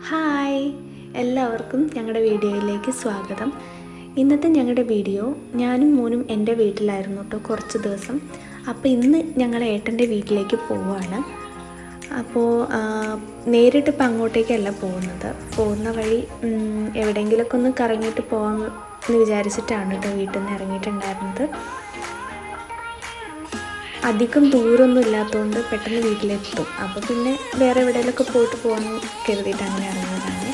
Hi, എല്ലാവർക്കും ഞങ്ങളുടെ വീഡിയോയിലേക്ക് സ്വാഗതം. ഇന്നത്തെ ഞങ്ങളുടെ വീഡിയോ ഞാനും മോനും എൻ്റെ വീട്ടിലായിരുന്നു കേട്ടോ കുറച്ച് ദിവസം. അപ്പോൾ ഇന്ന് ഞങ്ങൾ ഏട്ടൻ്റെ വീട്ടിലേക്ക് പോവുകയാണ്. അപ്പോൾ നേരിട്ട് ഇപ്പം അങ്ങോട്ടേക്കല്ല പോകുന്ന വഴി എവിടെയെങ്കിലുമൊക്കെ ഒന്ന് കറങ്ങിയിട്ട് പോകാമെന്ന് വിചാരിച്ചിട്ടാണ് കേട്ടോ വീട്ടിൽ നിന്ന് ഇറങ്ങിയിട്ടുണ്ടായിരുന്നത്. അധികം ദൂരമൊന്നും ഇല്ലാത്തതുകൊണ്ട് പെട്ടെന്ന് വീട്ടിലെത്തും. അപ്പോൾ പിന്നെ വേറെ എവിടെയെങ്കിലുമൊക്കെ പോകാമെന്ന് കരുതിയിട്ട് അങ്ങനെ ഇറങ്ങിയതാണ്.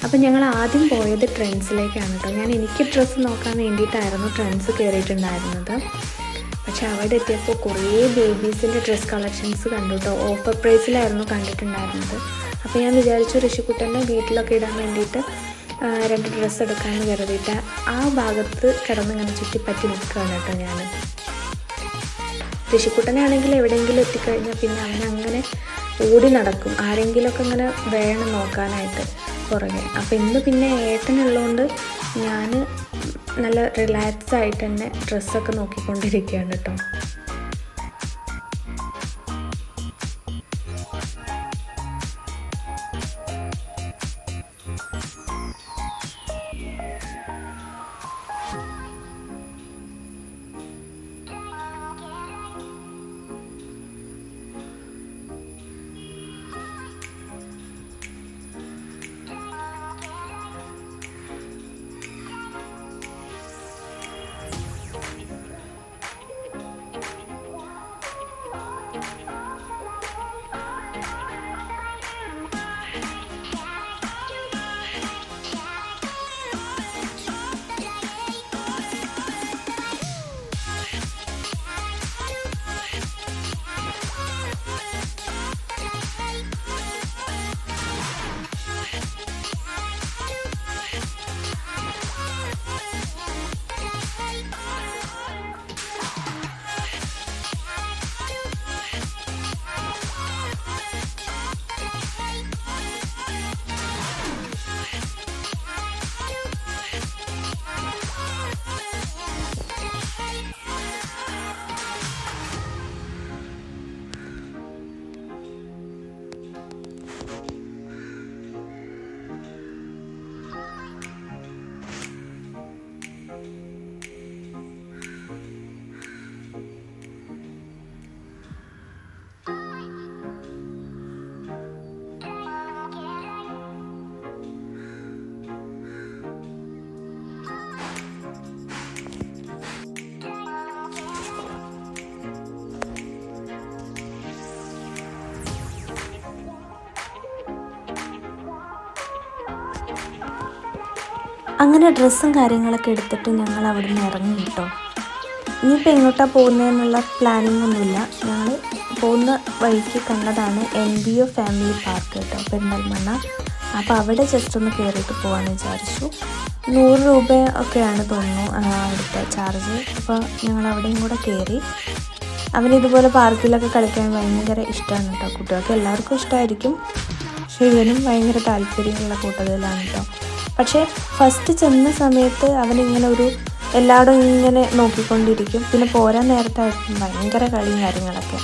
അപ്പോൾ ഞങ്ങൾ ആദ്യം പോയത് ട്രെൻഡ്സിലേക്കാണ് കേട്ടോ. എനിക്ക് ഡ്രസ്സ് നോക്കാൻ വേണ്ടിയിട്ടായിരുന്നു ട്രെൻഡ്സ് കയറിയിട്ടുണ്ടായിരുന്നത്. പക്ഷെ അവിടെ എത്തിയപ്പോൾ കുറേ ബേബീസിൻ്റെ ഡ്രസ്സ് കളക്ഷൻസ് കണ്ടു കേട്ടോ. ഓഫർ പ്രൈസിലായിരുന്നു കണ്ടിട്ടുണ്ടായിരുന്നത്. അപ്പോൾ ഞാൻ വിചാരിച്ചു ഋഷിക്കുട്ടൻ്റെ വീട്ടിലൊക്കെ ഇടാൻ വേണ്ടിയിട്ട് 2 ഡ്രസ്സ് എടുക്കാമെന്ന് കരുതിയിട്ട് ആ ഭാഗത്ത് കിടന്നിങ്ങനെ ചുറ്റിപ്പറ്റി നിൽക്കുകയാണ് കേട്ടോ ഞാൻ. ഋഷിക്കുട്ടനാണെങ്കിൽ എവിടെയെങ്കിലും എത്തിക്കഴിഞ്ഞാൽ പിന്നെ അവനങ്ങനെ ഓടി നടക്കും, ആരെങ്കിലുമൊക്കെ ഇങ്ങനെ വേണം നോക്കാനായിട്ട് പുറകെ. അപ്പോൾ ഇന്ന് പിന്നെ ഏട്ടനുള്ളതുകൊണ്ട് ഞാൻ നല്ല റിലാക്സ് ആയിട്ട് തന്നെ ഡ്രസ്സൊക്കെ നോക്കിക്കൊണ്ടിരിക്കുകയാണ് കേട്ടോ. അങ്ങനെ ഡ്രസ്സും കാര്യങ്ങളൊക്കെ എടുത്തിട്ട് ഞങ്ങൾ അവിടെ നിന്ന് ഇറങ്ങി കേട്ടോ. ഇനിയിപ്പോൾ എങ്ങോട്ടാണ് പോകുന്നതെന്നുള്ള പ്ലാനിങ് ഒന്നുമില്ല. ഞങ്ങൾ പോകുന്ന വഴിക്ക് കണ്ടതാണ് NBO ഫാമിലി പാർക്ക് കേട്ടോ, പെരിന്തൽമണ്ണ. അപ്പോൾ അവിടെ ജസ്റ്റ് ഒന്ന് കയറിയിട്ട് പോകാമെന്ന് വിചാരിച്ചു. 100 രൂപ ഒക്കെയാണ് തോന്നുന്നു അവിടുത്തെ ചാർജ്. അപ്പോൾ ഞങ്ങൾ അവിടെയും കൂടെ കയറി. അവനിതുപോലെ പാർക്കിലൊക്കെ കളിക്കാൻ ഭയങ്കര ഇഷ്ടമാണ് കേട്ടോ. കുട്ടികൾക്ക് എല്ലാവർക്കും ഇഷ്ടമായിരിക്കും, പക്ഷേ ഇവനും ഭയങ്കര താല്പര്യമുള്ള കൂട്ടത്തിലാണ് കേട്ടോ. പക്ഷേ ഫസ്റ്റ് ചെന്ന സമയത്ത് അവനിങ്ങനെ എല്ലായിടും ഇങ്ങനെ നോക്കിക്കൊണ്ടിരിക്കും. പിന്നെ പോരാൻ നേരത്തായിരിക്കും ഭയങ്കര കളിയും കാര്യങ്ങളൊക്കെ.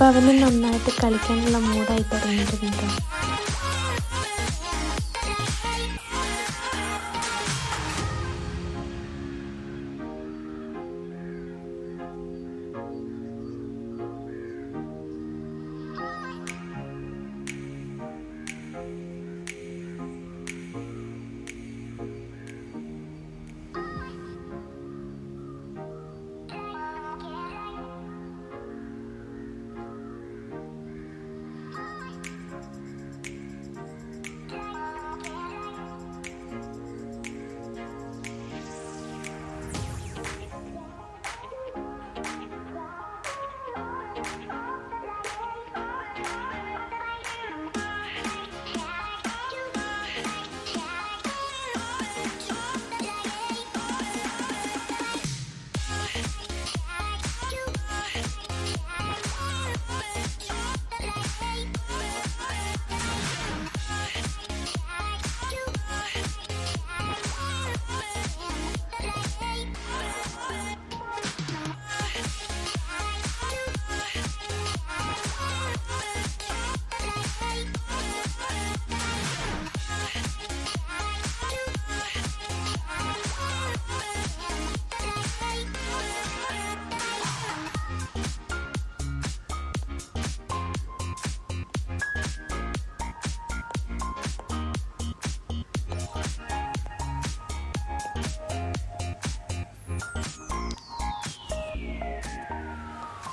ഇപ്പോൾ അവന് നന്നായിട്ട് കളിക്കാനുള്ള മൂഡായി തുടങ്ങിയിട്ടുണ്ട്.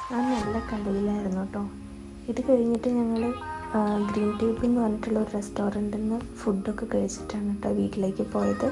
ആ നല്ല കളിയിലായിരുന്നു കേട്ടോ. ഇത് കഴിഞ്ഞിട്ട് ഞങ്ങൾ ഗ്രീൻ ടേബിൾ എന്ന് പറഞ്ഞിട്ടുള്ള ഒരു റെസ്റ്റോറൻറ്റിൽ നിന്ന് ഫുഡൊക്കെ കഴിച്ചിട്ടാണ് കേട്ടോ വീട്ടിലേക്ക് പോയത്.